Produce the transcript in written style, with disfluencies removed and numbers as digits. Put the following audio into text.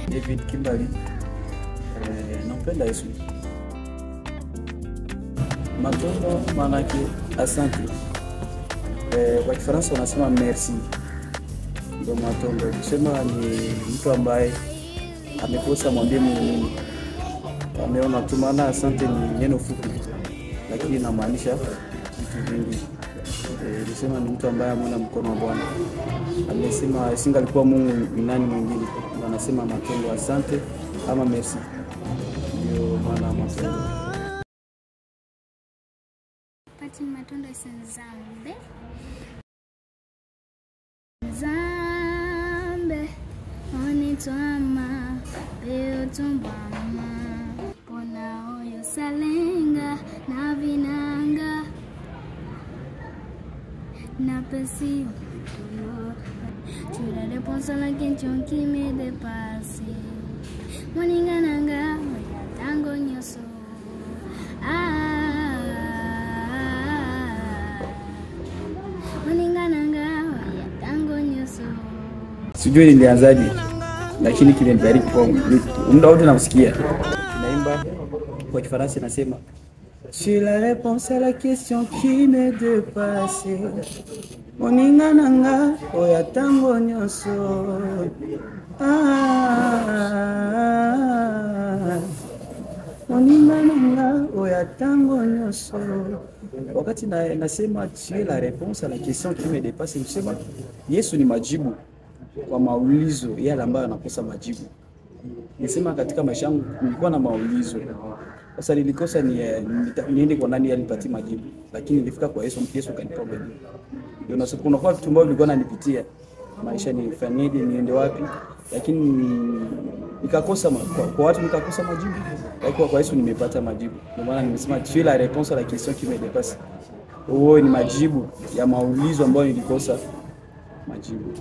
David Kimbali. Nampenda Yesu. Matondo manake asante. Kwa Kifaransa wanasema merci. Ndio matondo. Kusema ni mtu ambaye amekosa mwambie Mungu. Ameona tu maana asante ni neno fupi. Lakini inamaanisha vitu vingi. Alisema ni mtu ambaye ameona mkono wa Bwana. Amesema singalikuwa Mungu ni nani mwingine. Anasema matondo asante ama merci. Ndio maana matondo. Pati matondo Zambe. Zambe onitwama beotumbama pona oyo salenga na vinanga na pesi tu la réponse à la question qui me dépasse moninga nanga tango nyoso Sijui nilianzaje lakini kimenibariki kwa muda wote namsikia. Naimba kwa Kifaransa nasema c'est la réponse à la question qui me dépasse. Moninga nanga oya tango nyoso. Moninga nanga oya tango nyoso. Wakati nasema tu la réponse à la question qui me dépasse, nisema Yesu ni majibu kwa maulizo yale ambayo anakosa majibu. Nisema katika maisha yangu nilikuwa na maulizo. Sasa nilikosa niende kwa nani alinipatia majibu, lakini nilifika kwa Yesu, Yesu kanipa majibu. Ndio nasema kuna kwa vitu ambavyo nilikuwa nanipitia maisha, nifanyeje, niende wapi, lakini nikakosa kwa watu nikakosa majibu. Lakini kwa Yesu nimepata majibu. Ndio maana nimesema tu la réponse à la question qui me dépasse. Ni majibu ya maulizo ambayo nilikosa majibu.